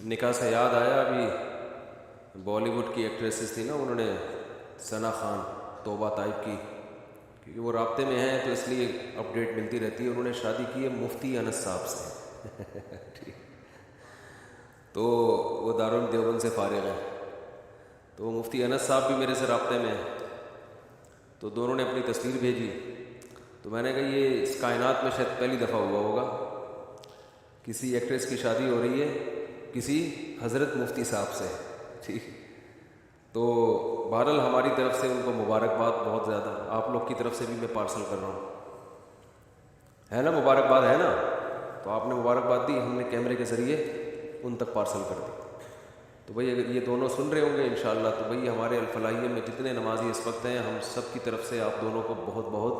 نکاح سے یاد آیا، ابھی بالی ووڈ کی ایکٹریسز تھی نا، انہوں نے ثنا خان توبہ طائب کی، کیونکہ وہ رابطے میں ہیں تو اس لیے اپڈیٹ ملتی رہتی ہے. انہوں نے شادی کی ہے مفتی انس صاحب سے. ٹھیک. تو وہ دارالعلوم دیوبند سے فارغ ہیں، تو وہ مفتی انس صاحب بھی میرے سے رابطے میں ہیں. تو دونوں نے اپنی تصویر بھیجی، تو میں نے کہا یہ اس کائنات میں شاید پہلی دفعہ ہوا ہوگا، کسی ایکٹریس کی شادی ہو رہی ہے کسی حضرت مفتی صاحب سے. ٹھیک. تو بہرحال ہماری طرف سے ان کو مبارکباد بہت زیادہ، آپ لوگ کی طرف سے بھی میں پارسل کر رہا ہوں، ہے نا؟ مبارکباد ہے نا؟ تو آپ نے مبارکباد دی، ہم نے کیمرے کے ذریعے ان تک پارسل کر دی. تو بھئی اگر یہ دونوں سن رہے ہوں گے انشاءاللہ، تو بھئی ہمارے الفلاحیہ میں جتنے نمازی اس وقت ہیں، ہم سب کی طرف سے آپ دونوں کو بہت بہت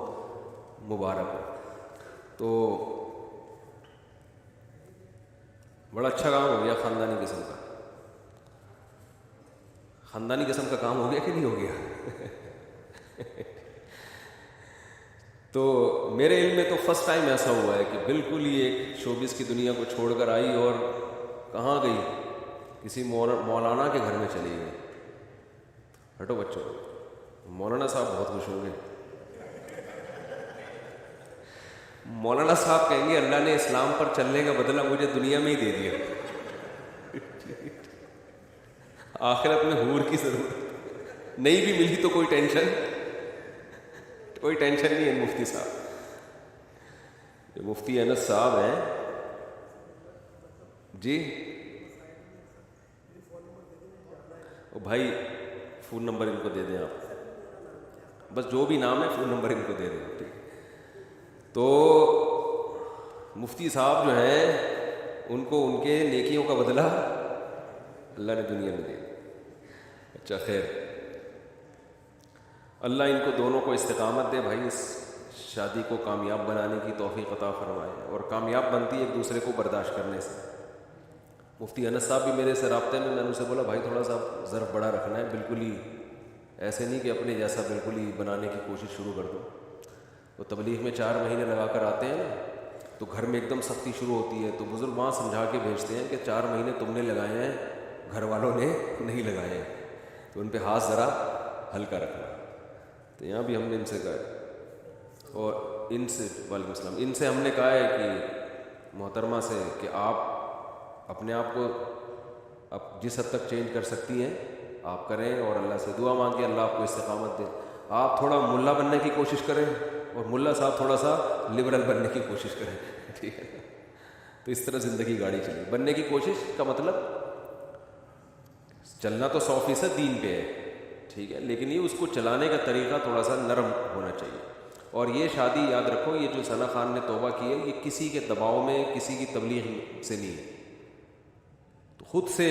مبارک ہو. تو بڑا اچھا کام ہو گیا خاندانی قسم کا. خاندانی قسم کا کام ہو گیا کہ نہیں ہو گیا؟ تو میرے علم میں تو فرسٹ ٹائم ایسا ہوا ہے کہ بالکل ہی ایک شوبز کی دنیا کو چھوڑ کر آئی اور کہاں گئی؟ کسی مولانا کے گھر میں چلی گئی. ہٹو بچوں، مولانا صاحب بہت خوش ہوں گے. مولانا صاحب کہیں گے اللہ نے اسلام پر چلنے کا بدلہ مجھے دنیا میں ہی دے دیا، آخرت میں حور کی ضرورت نہیں بھی ملی تو کوئی ٹینشن نہیں ہے. مفتی صاحب، یہ مفتی انس صاحب ہیں جی. او بھائی فون نمبر ان کو دے دیں آپ، بس جو بھی نام ہے فون نمبر ان کو دے دیں. ٹھیک. تو مفتی صاحب جو ہیں ان کو ان کے نیکیوں کا بدلہ اللہ نے دنیا میں دیا. اچھا خیر، اللہ ان کو دونوں کو استقامت دے بھائی، اس شادی کو کامیاب بنانے کی توفیق عطا فرمائے. اور کامیاب بنتی ہے ایک دوسرے کو برداشت کرنے سے. مفتی انس صاحب بھی میرے سے رابطے میں نے ان سے بولا بھائی تھوڑا سا ظرف بڑا رکھنا ہے، بالکل ہی ایسے نہیں کہ اپنے جیسا بالکل ہی بنانے کی کوشش شروع کر دو. وہ تبلیغ میں 4 مہینے لگا کر آتے ہیں نا، تو گھر میں ایک دم سختی شروع ہوتی ہے، تو بزرگ وہاں سمجھا کے بھیجتے ہیں کہ 4 مہینے تم نے لگائے ہیں، گھر والوں نے نہیں لگائے ہیں، تو ان پہ ہاتھ ذرا ہلکا رکھنا. تو یہاں بھی ہم نے ان سے کہا ہے، اور ان سے وعلیکم السلام، ان سے ہم نے کہا ہے کہ محترمہ سے کہ آپ اپنے آپ کو اب جس حد تک چینج کر سکتی ہیں آپ کریں، اور اللہ سے دعا مانگیں اللہ آپ کو استقامت دے. آپ تھوڑا ملا بننے کی کوشش کریں اور ملا صاحب تھوڑا سا لبرل بننے کی کوشش کریں. ٹھیک ہے؟ تو اس طرح زندگی گاڑی چلے. بننے کی کوشش کا مطلب چلنا تو 100% دین پہ ہے، ٹھیک ہے، لیکن یہ اس کو چلانے کا طریقہ تھوڑا سا نرم ہونا چاہیے. اور یہ شادی یاد رکھو، یہ جو ثنا خان نے توبہ کی ہے یہ کسی کے دباؤ میں، کسی کی تبلیغ سے نہیں ہے. تو خود سے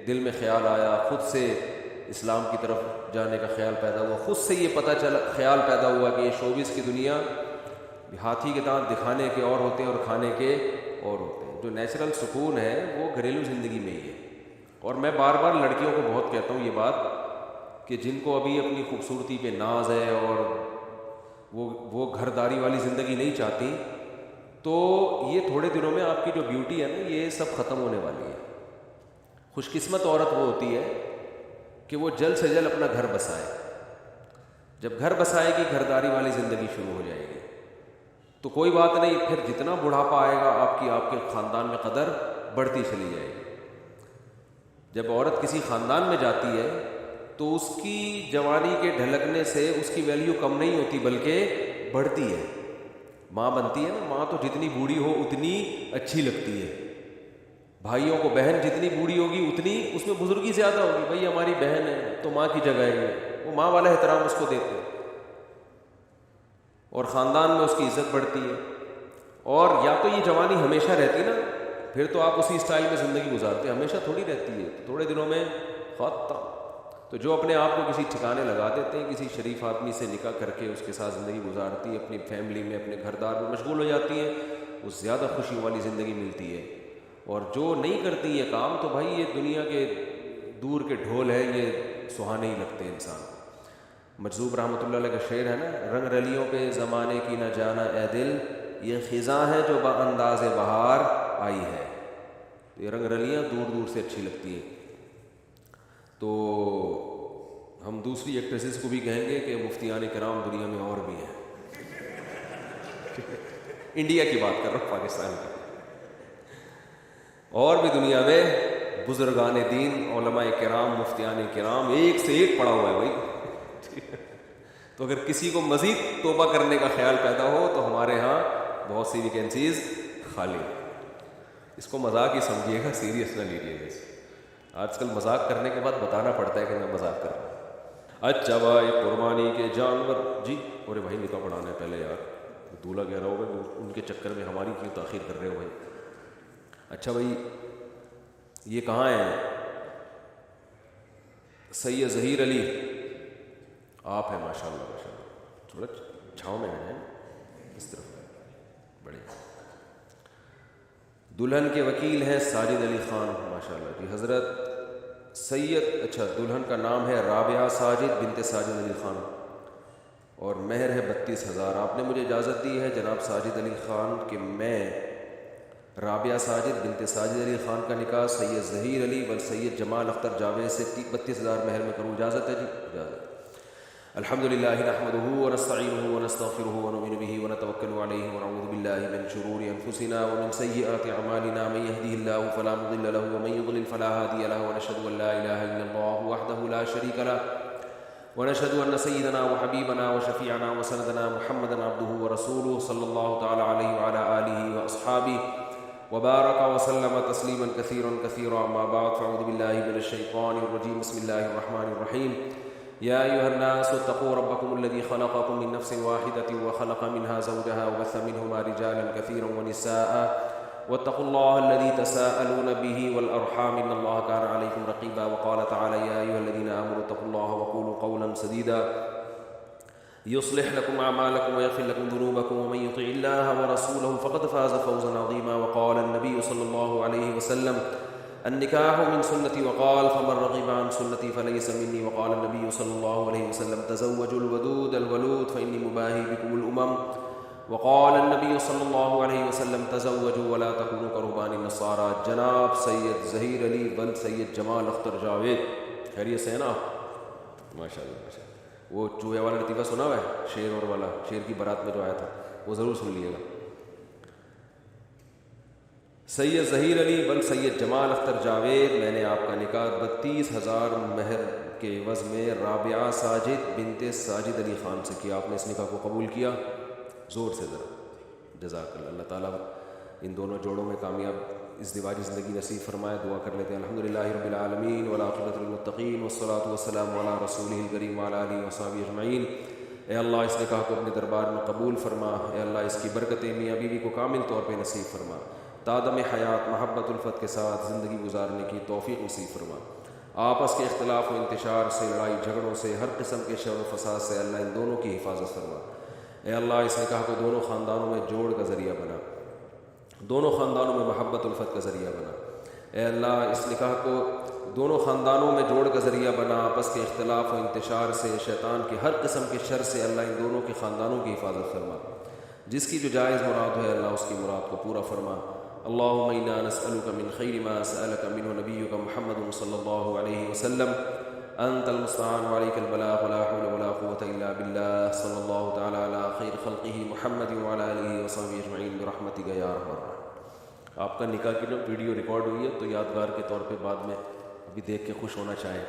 دل میں خیال آیا، خود سے اسلام کی طرف جانے کا خیال پیدا ہوا، خود سے یہ پتہ چلا، خیال پیدا ہوا کہ یہ شوبز کی دنیا ہاتھی کے دانت دکھانے کے اور ہوتے ہیں اور کھانے کے اور ہوتے ہیں. جو نیچرل سکون ہے وہ گھریلو زندگی میں ہی ہے. اور میں بار بار لڑکیوں کو بہت کہتا ہوں یہ بات کہ جن کو ابھی اپنی خوبصورتی پہ ناز ہے اور وہ گھرداری والی زندگی نہیں چاہتی، تو یہ تھوڑے دنوں میں آپ کی جو بیوٹی ہے نا یہ سب ختم ہونے والی ہے. خوش قسمت عورت وہ ہوتی ہے کہ وہ جلد سے جلد اپنا گھر بسائے. جب گھر بسائے گی گھرداری والی زندگی شروع ہو جائے گی، تو کوئی بات نہیں، پھر جتنا بڑھاپا آئے گا آپ کے خاندان میں قدر بڑھتی چلی جائے گی. جب عورت کسی خاندان میں جاتی ہے تو اس کی جوانی کے ڈھلکنے سے اس کی ویلیو کم نہیں ہوتی بلکہ بڑھتی ہے. ماں بنتی ہے نا، ماں تو جتنی بوڑھی ہو اتنی اچھی لگتی ہے. بھائیوں کو بہن جتنی بوڑھی ہوگی اتنی اس میں بزرگی زیادہ ہوگی. بھائی ہماری بہن ہے تو ماں کی جگہ ہے، وہ ماں والا احترام اس کو دیتے ہیں اور خاندان میں اس کی عزت بڑھتی ہے. اور یا تو یہ جوانی ہمیشہ رہتی نا، پھر تو آپ اسی اسٹائل میں زندگی گزارتے، ہمیشہ تھوڑی رہتی ہے، تھوڑے دنوں میں ختم. تو جو اپنے آپ کو کسی ٹھکانے لگا دیتے ہیں، کسی شریف آدمی سے نکاح کر کے اس کے ساتھ زندگی گزارتی ہے، اپنی فیملی میں اپنے گھر دار میں مشغول ہو جاتی ہیں، وہ زیادہ خوشی والی زندگی ملتی ہے. اور جو نہیں کرتی یہ کام تو بھائی یہ دنیا کے دور کے ڈھول ہے، یہ سہانے ہی لگتے ہیں انسان. مجذوب رحمۃ اللہ علیہ کا شعر ہے نا، رنگ رلیوں پہ زمانے کی نہ جانا اے دل، یہ خزاں ہے جو با انداز بہار آئی ہے. تو یہ رنگ رلیاں دور دور سے اچھی لگتی ہیں. تو ہم دوسری ایکٹریسز کو بھی کہیں گے کہ مفتیان کرام دنیا میں اور بھی ہیں. انڈیا کی بات کر رہا ہوں, پاکستان کی. اور بھی دنیا میں بزرگان دین, علماء کرام, مفتیان کرام ایک سے ایک پڑا ہوا ہے بھائی. تو اگر کسی کو مزید توبہ کرنے کا خیال پیدا ہو تو ہمارے ہاں بہت سی ویکینسیز خالی. اس کو مذاق ہی سمجھیے گا, سیریس نہ لیجیے گا. آج کل مذاق کرنے کے بعد بتانا پڑتا ہے کہ میں مذاق کر رہا ہوں. اچھا بھائی, قربانی کے جانور جی. اور بھائی نکاح پڑھانا ہے پہلے یار, دولہا کہہ رہا ہوگا ان کے چکر میں ہماری کیوں تاخیر کر رہے ہو بھائی. اچھا بھائی, یہ کہاں ہے سید ظہیر علی؟ آپ ہیں ماشاء اللہ ماشاء اللہ, تھوڑا چھاؤں میں آ جائیں اس طرف. بڑے دلہن کے وکیل ہیں ساجد علی خان ماشاء اللہ جی. حضرت سید, اچھا دلہن کا نام ہے رابعہ ساجد بنت ساجد علی خان اور مہر ہے 32,000. آپ نے مجھے اجازت دی ہے جناب ساجد علی خان کہ میں رابعہ ساجد بنت ساجد علی خان کا نکاح سید ظہیر علی و سید جمال اختر جاوید سے 32,000 مہر میں کروں. اجازت ہے جی؟ اجازت. الحمدللہ نحمدہ ونستعینہ ونستغفرہ ونؤمن بہ ونتوکل علیہ ونعوذ باللہ من شرور انفسنا ومن سیئات اعمالنا من یہدہ اللہ فلا مضل له ومن یضلل فلا ہادی له ونشهد ان لا الہ الا اللہ وحدہ لا شریک له ونشهد ان سیدنا وحبیبنا وشفیعنا وسندنا محمدا عبدہ ورسولہ صلی اللہ تعالی علیہ وعلی آلہ واصحابہ وبارک وسلم تسلیما کثیرا کثیرا. اما بعد فاعوذ باللہ من الشیطان الرجیم. بسم اللہ الرحمن الرحیم. يا أيها الناس اتقوا ربكم الذي خلقكم من نفس واحدة وخلق منها زوجها وبث منهما رجالا كثيرا ونساء واتقوا الله الذي تساءلون به والأرحام إن الله كان عليكم رقيبا. وقال تعالى يا أيها الذين آمنوا اتقوا الله وقولوا قولا سديدا يصلح لكم أعمالكم ويغفر لكم ذنوبكم ومن يطع الله ورسوله فقد فاز فوزا عظيما. وقال النبي صلى الله عليه وسلم النکاح من سنتی وقال فمن رغب عن سنتی فلیس منی. وقال النبی صلی اللہ علیہ وسلم تزوجوا الودود الولود فإنی مباہی بکم الامم. وقال النبی صلی اللہ علیہ وسلم تزوجوا ولا تکونوا کرہبان النصارى. جناب سید ظہیر علی بن سید جمال اختر جاوید, خیریت سے ہیں نا آپ؟ ماشاء اللہ ماشاء اللہ. وہ چوہے والا لطیفہ سنا ہوا ہے, شیر اور والا, شیر کی بارات میں جو آیا تھا وہ ضرور سن لیے گا. سید ظہیر علی بن سید جمال اختر جاوید, میں نے آپ کا نکاح 32,000 مہر کے عوض میں رابعہ ساجد بنت ساجد علی خان سے کیا. آپ نے اس نکاح کو قبول کیا؟ زور سے ذرا جزاک اللہ. اللہ تعالیٰ ان دونوں جوڑوں میں کامیاب ازدواجی زندگی نصیب فرمائے. دعا کر لیتے ہیں. الحمدللہ رب العالمین والعاقبۃ للمتقین والصلاۃ والسلام علی رسولہ الکریم وعلی آلہ وصحبہ اجمعین. اے اللہ اس نکاح کو اپنے دربار میں قبول فرما. اے اللہ اس کی برکتیں میاں بیوی کو کامل طور پہ نصیب فرما. تادم حیات محبت الفت کے ساتھ زندگی گزارنے کی توفیق نصیب فرما. آپس کے اختلاف و انتشار سے, لڑائی جھگڑوں سے, ہر قسم کے شر و فساد سے اللہ ان دونوں کی حفاظت فرما. اے اللہ اس نکاح کو دونوں خاندانوں میں جوڑ کا ذریعہ بنا, دونوں خاندانوں میں محبت الفت کا ذریعہ بنا. اے اللہ اس نکاح کو دونوں خاندانوں میں جوڑ کا ذریعہ بنا. آپس کے اختلاف و انتشار سے, شیطان کے ہر قسم کے شر سے اللہ ان دونوں کے خاندانوں کی حفاظت فرما. جس کی جو جائز مراد ہے اللہ اس کی مراد کو پورا فرما. اللهم انا نسألك من خير ما سألك منه نبيك محمد صلى الله عليه وسلم. انت المستعان وعليك البلاغ ولا حول ولا قوة الا بالله. صلى الله تعالى على خير خلقه محمد وعلى اله وصحبه اجمعين برحمتك يا ارحم الراحمين. آپ کا نکاح کی جو ویڈیو ریکارڈ ہوئی ہے تو یادگار کے طور پہ بعد میں ابھی دیکھ کے خوش ہونا چاہیں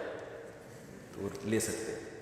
تو لے سکتے ہیں.